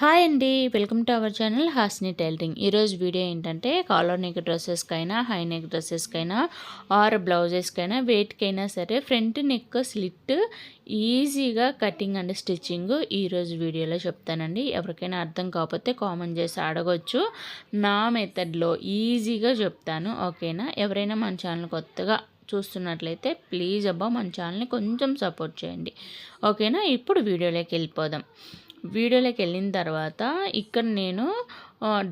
Hi అండి, welcome to our channel Hasni tailoring. ఈరోజు video ఏంటంటే కాలర్ నెక్ డ్రెస్సెస్కైనా, హై నెక్ డ్రెస్సెస్కైనా ఆర్ బ్లౌజెస్కైనా వేటికైనా సరే ఫ్రంట్ నెక్ స్లిట్ ఈజీగా కటింగ్ అండ్ స్టిచ్చింగ్ ఈరోజు వీడియోలో చెప్తానండి. ఎవరికైనా అర్థం కాకపోతే కామెంట్ చేసి అడగొచ్చు. నా మెథడ్లో ఈజీగా చెప్తాను, ఓకేనా? ఎవరైనా మన ఛానల్ కొత్తగా చూస్తున్నట్లయితే ప్లీజ్ మన ఛానల్ని కొంచెం సపోర్ట్ చేయండి, ఓకేనా? ఇప్పుడు వీడియోలోకి వెళ్ళిపోదాం. వీడియోలోకి వెళ్ళిన తర్వాత ఇక్కడ నేను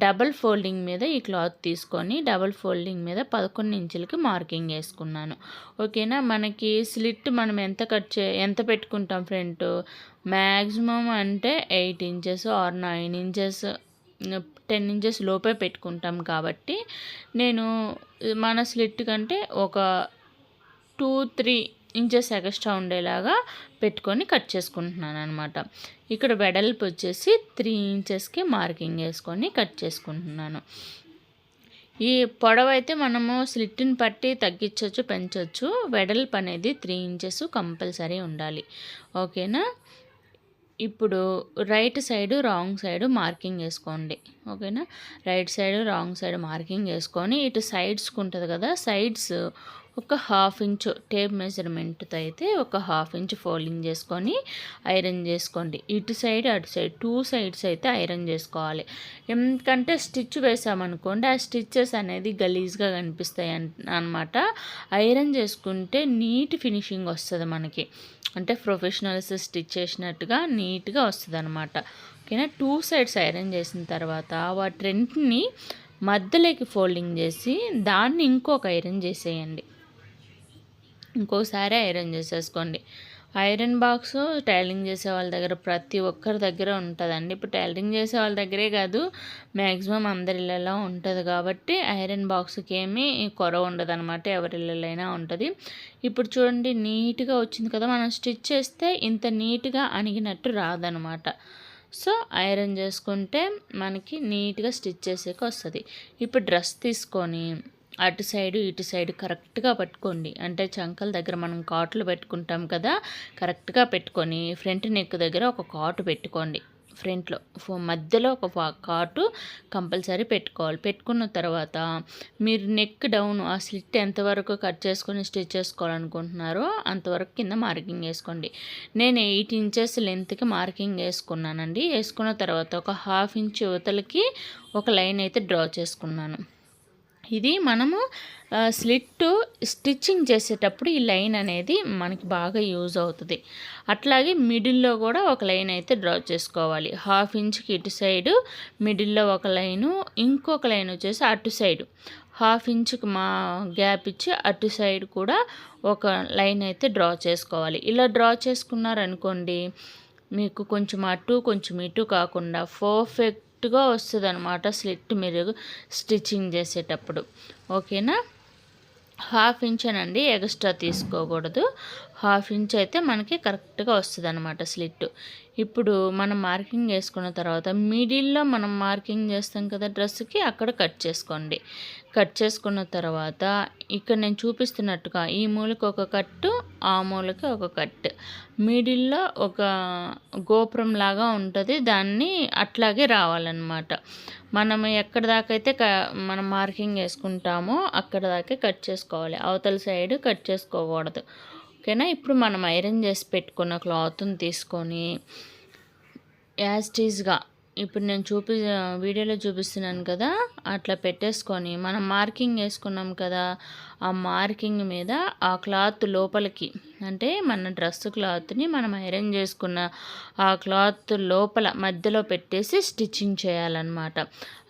డబల్ ఫోల్డింగ్ మీద ఈ క్లాత్ తీసుకొని డబల్ ఫోల్డింగ్ మీద 11 ఇంచులకి మార్కింగ్ వేసుకున్నాను, ఓకేనా? మనకి స్లిట్ మనం ఎంత పెట్టుకుంటాం ఫ్రంట్ మ్యాక్సిమం అంటే 8 ఇంచెస్ ఆర్ 9 ఇంచెస్ 10 ఇంచెస్ లోపే పెట్టుకుంటాం. కాబట్టి నేను మన స్లిట్ కంటే ఒక 2-3 ఇంచెస్ ఎక్స్ట్రా ఉండేలాగా పెట్టుకొని కట్ చేసుకుంటున్నాను అనమాట. ఇక్కడ వెడల్పు వచ్చేసి 3 ఇంచెస్కి మార్కింగ్ వేసుకొని కట్ చేసుకుంటున్నాను. ఈ పొడవు అయితే మనము స్లిట్ని పట్టి తగ్గించవచ్చు, పెంచవచ్చు. వెడల్పు అనేది 3 ఇంచెస్ కంపల్సరీ ఉండాలి, ఓకేనా? ఇప్పుడు right side wrong side marking వేసుకోండి, ఓకేనా? Right side wrong side marking వేసుకొని ఇటు సైడ్స్కి ఉంటుంది కదా, సైడ్స్ ఒక 1/2 ఇంచు టేప్ మెజర్మెంట్తో అయితే ఒక 1/2 ఇంచు ఫోల్డింగ్ చేసుకొని ఐరన్ చేసుకోండి. ఇటు సైడ్ అటు సైడ్ 2 సైడ్స్ అయితే ఐరన్ చేసుకోవాలి. ఎందుకంటే స్టిచ్ వేసామనుకోండి ఆ స్టిచ్చెస్ అనేది గలీజ్గా కనిపిస్తాయి అన్నమాట. ఐరన్ చేసుకుంటే నీట్ ఫినిషింగ్ వస్తుంది మనకి, అంటే ప్రొఫెషనల్స్ స్టిచ్ చేసినట్టుగా నీట్గా వస్తుంది అనమాట, ఓకేనా? 2 సైడ్స్ ఐరన్ చేసిన తర్వాత వాటి రెంటిని మధ్యలోకి ఫోల్డింగ్ చేసి దాన్ని ఇంకొక ఐరన్ చేసేయండి. ఇంకోసారి ఐరన్ చేసేసుకోండి. ఐరన్ బాక్స్ టైలరింగ్ చేసే వాళ్ళ దగ్గర ప్రతి ఒక్కరి దగ్గర ఉంటుందండి. ఇప్పుడు టైలరింగ్ చేసే వాళ్ళ దగ్గరే కాదు, మ్యాక్సిమం అందరి ఇళ్ళలో ఉంటుంది. కాబట్టి ఐరన్ బాక్స్కి ఏమీ కొరవ ఉండదు అనమాట, ఎవరి ఇళ్ళైనా ఉంటుంది. ఇప్పుడు చూడండి నీట్గా వచ్చింది కదా. మనం స్టిచ్ చేస్తే ఇంత నీట్గా అణిగినట్టు రాదనమాట. సో ఐరన్ చేసుకుంటే మనకి నీట్గా స్టిచ్ చేసేకి వస్తుంది. ఇప్పుడు డ్రెస్ తీసుకొని అటు సైడు ఇటు సైడు కరెక్ట్గా పట్టుకోండి. అంటే చంకల దగ్గర మనం కాట్లు పెట్టుకుంటాం కదా, కరెక్ట్గా పెట్టుకొని ఫ్రంట్ నెక్ దగ్గర ఒక కాటు పెట్టుకోండి. ఫ్రంట్లో మధ్యలో ఒక కాటు కంపల్సరీ పెట్టుకోవాలి. పెట్టుకున్న తర్వాత మీరు నెక్ డౌన్ ఆ స్లిట్ ఎంతవరకు కట్ చేసుకొని స్టిచ్ చేసుకోవాలనుకుంటున్నారో అంతవరకు కింద మార్కింగ్ వేసుకోండి. నేను 8 ఇంచెస్ లెంత్కి మార్కింగ్ వేసుకున్నానండి. వేసుకున్న తర్వాత ఒక 1/2 ఇంచ్ యువతలకి ఒక లైన్ అయితే డ్రా చేసుకున్నాను. ఇది మనము స్లిట్ స్టిచ్చింగ్ చేసేటప్పుడు ఈ లైన్ అనేది మనకి బాగా యూజ్ అవుతుంది. అట్లాగే మిడిల్లో కూడా ఒక లైన్ అయితే డ్రా చేసుకోవాలి. 1/2 ఇంచ్కి ఇటు సైడు మిడిల్లో ఒక లైను, ఇంకొక లైన్ వచ్చేసి అటు సైడు 1/2 ఇంచ్కి మా గ్యాప్ ఇచ్చి అటు సైడ్ కూడా ఒక లైన్ అయితే డ్రా చేసుకోవాలి. ఇలా డ్రా చేసుకున్నారనుకోండి మీకు కొంచెం అటు కొంచెం ఇటు కాకుండా పర్ఫెక్ట్గా వస్తుంది అనమాట స్లిట్ మీరు స్టిచ్చింగ్ చేసేటప్పుడు, ఓకేనా? 1/2 ఇంచ్ అనండి, ఎక్స్ట్రా తీసుకోకూడదు. 1/2 ఇంచ్ అయితే మనకి కరెక్ట్గా వస్తుంది అనమాట స్లిట్. ఇప్పుడు మనం మార్కింగ్ వేసుకున్న తర్వాత మిడిల్లో మనం మార్కింగ్ చేస్తాం కదా డ్రెస్కి, అక్కడ కట్ చేసుకోండి. కట్ చేసుకున్న తర్వాత ఇక్కడ నేను చూపిస్తున్నట్టుగా ఈ మూలకి ఒక కట్టు, ఆ మూలకి ఒక కట్, మిడిల్లో ఒక గోపురం లాగా ఉంటుంది, దాన్ని అట్లాగే రావాలన్నమాట. మనం ఎక్కడ దాకా అయితే మనం మార్కింగ్ వేసుకుంటామో అక్కడ దాకే కట్ చేసుకోవాలి, అవతల సైడ్ కట్ చేసుకోకూడదు, ఓకేనా? ఇప్పుడు మనం ఐరన్ చేసి పెట్టుకున్న క్లాత్ని తీసుకొని యాజ్ టీజ్గా ఇప్పుడు నేను వీడియోలో చూపిస్తున్నాను కదా, అట్లా పెట్టేసుకొని మనం మార్కింగ్ వేసుకున్నాం కదా, ఆ మార్కింగ్ మీద ఆ క్లాత్ లోపలికి, అంటే మన డ్రెస్ క్లాత్ని మనం ఐరన్ చేసుకున్న ఆ క్లాత్ లోపల మధ్యలో పెట్టేసి స్టిచ్చింగ్ చేయాలన్నమాట.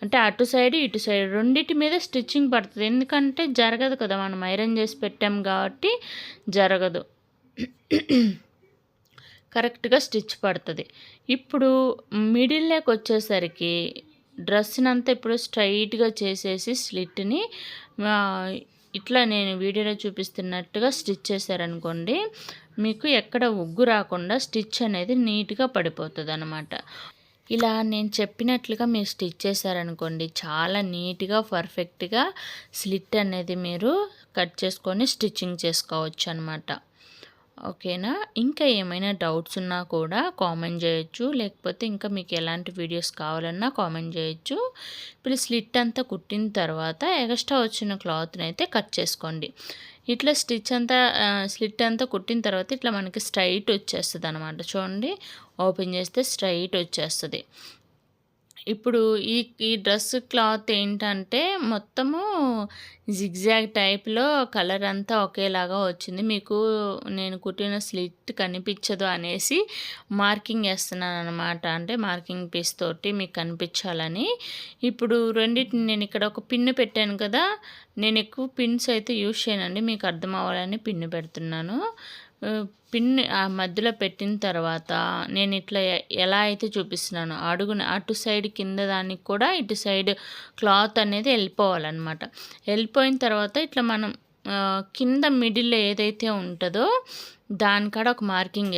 అంటే అటు సైడ్ ఇటు సైడ్ రెండింటి మీద స్టిచ్చింగ్ పడుతుంది. ఎందుకంటే జరగదు కదా, మనం ఐరన్ చేసి పెట్టాం కాబట్టి జరగదు, కరెక్ట్గా స్టిచ్ పడుతుంది. ఇప్పుడు మిడిల్లోకి వచ్చేసరికి డ్రెస్ని అంతా ఇప్పుడు స్ట్రైట్గా చేసేసి స్లిట్ని ఇట్లా నేను వీడియోలో చూపిస్తున్నట్టుగా స్టిచ్ చేశారనుకోండి, మీకు ఎక్కడ ఉగ్గు రాకుండా స్టిచ్ అనేది నీట్గా పడిపోతుంది అనమాట. ఇలా నేను చెప్పినట్లుగా మీరు స్టిచ్ చేశారనుకోండి, చాలా నీట్గా పర్ఫెక్ట్గా స్లిట్ అనేది మీరు కట్ చేసుకొని స్టిచ్చింగ్ చేసుకోవచ్చు అనమాట, ఓకేనా. ఇంకా ఏమైనా డౌట్స్ ఉన్నా కూడా కామెంట్ చేయొచ్చు, లేకపోతే ఇంకా మీకు ఎలాంటి వీడియోస్ కావాలన్నా కామెంట్ చేయొచ్చు. ఇప్పుడు స్లిట్ అంతా కుట్టిన తర్వాత ఎక్స్ట్రా వచ్చిన క్లాత్ని అయితే కట్ చేసుకోండి. ఇట్లా స్లిట్ అంతా కుట్టిన తర్వాత ఇట్లా మనకి స్ట్రైట్ వచ్చేస్తుంది అనమాట. చూడండి, ఓపెన్ చేస్తే స్ట్రైట్ వచ్చేస్తుంది. ఇప్పుడు ఈ డ్రెస్ క్లాత్ ఏంటంటే మొత్తము జిగ్జాగ్ టైప్‌లో కలర్ అంతా ఒకేలాగా వచ్చింది. మీకు నేను కుట్టిన స్లిట్ కనిపించదు అనేసి మార్కింగ్ ఏస్తున్నాననమాట. అంటే మార్కింగ్ పీస్ తోటి మీకు కనిపించాలని. ఇప్పుడు రెండిటిని నేను ఇక్కడ ఒక పిన్ పెట్టాను కదా! నేను ఎక్కువ పిన్స్ అయితే యూజ్ చేయనండి. మీకు అర్థం అవ్వాలని పిన్ పెడుతున్నాను. పిన్ ఆ మధ్యలో పెట్టిన తర్వాత నేను ఇట్లా ఎలా అయితే చూపిస్తున్నానో అటు సైడ్ కింద దానికి కూడా ఇటు సైడ్ క్లాత్ అనేది వెళ్ళిపోవాలన్నమాట. వెళ్ళిపోయిన తర్వాత ఇట్లా మనం కింద మిడిల్లో ఏదైతే ఉంటుందో దానికాడ ఒక మార్కింగ్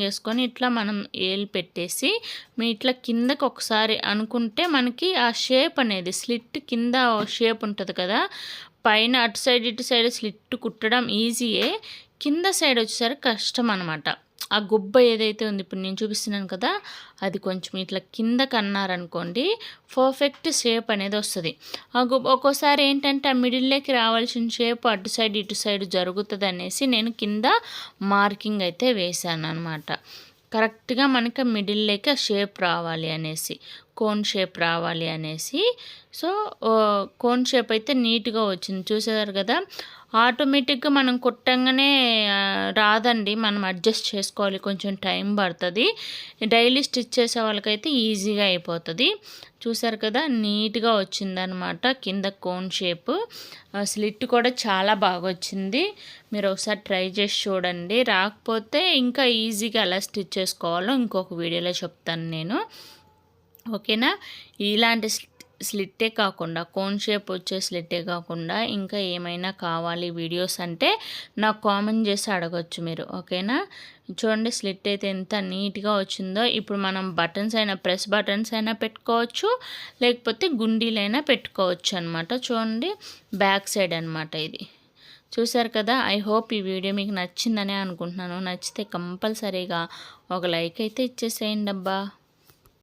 వేసుకొని ఇట్లా మనం ఏలు పెట్టేసి మీ ఇట్లా కిందకి ఒకసారి అనుకుంటే మనకి ఆ షేప్ అనేది స్లిట్ కింద షేప్ ఉంటుంది కదా, పైన అటు సైడ్ ఇటు సైడ్ స్లిట్ కుట్టడం ఈజీయే, కింద సైడ్ వచ్చేసరికి కష్టం అనమాట. ఆ గుబ్బ ఏదైతే ఉంది ఇప్పుడు నేను చూపిస్తున్నాను కదా, అది కొంచెం ఇట్లా కిందకి అన్నారనుకోండి పర్ఫెక్ట్ షేప్ అనేది వస్తుంది. ఆ గుబ్బ ఒక్కోసారి ఏంటంటే ఆ మిడిల్లోకి రావాల్సిన షేప్ అటు సైడ్ ఇటు సైడ్ జరుగుతుంది అనేసి నేను కింద మార్కింగ్ అయితే వేసాను అనమాట. కరెక్ట్గా మనకి మిడిల్లోకి ఆ షేప్ రావాలి అనేసి, కోన్ షేప్ రావాలి అనేసి. సో కోన్ షేప్ అయితే నీట్గా వచ్చింది, చూసేవారు కదా. ఆటోమేటిక్గా మనం కుట్టంగానే రాదండి, మనం అడ్జస్ట్ చేసుకోవాలి, కొంచెం టైం పడుతుంది. డైలీ స్టిచ్ చేసే వాళ్ళకైతే ఈజీగా అయిపోతుంది. చూసారు కదా, నీట్గా వచ్చిందనమాట కింద కోన్ షేప్. స్లిట్ కూడా చాలా బాగా వచ్చింది. మీరు ఒకసారి ట్రై చేసి చూడండి. రాకపోతే ఇంకా ఈజీగా ఎలా స్టిచ్ చేసుకోవాలో ఇంకొక వీడియోలో చెప్తాను నేను. ఓకేనా. ఇలాంటి స్లిట్టే కాకుండా కోన్ షేప్ వచ్చే స్లిట్టే కాకుండా ఇంకా ఏమైనా కావాలి వీడియోస్ అంటే నాకు కామెంట్ చేసి అడగొచ్చు మీరు. ఓకేనా. చూడండి, స్లిట్ అయితే ఎంత నీట్గా వచ్చిందో. ఇప్పుడు మనం ప్రెస్ బటన్స్ అయినా పెట్టుకోవచ్చు, లేకపోతే గుండీలైనా పెట్టుకోవచ్చు అనమాట. చూడండి, బ్యాక్ సైడ్ అనమాట ఇది. చూసారు కదా. ఐ హోప్ ఈ వీడియో మీకు నచ్చిందనే అనుకుంటున్నాను. నచ్చితే కంపల్సరీగా ఒక లైక్ అయితే ఇచ్చేసేయండి అబ్బా.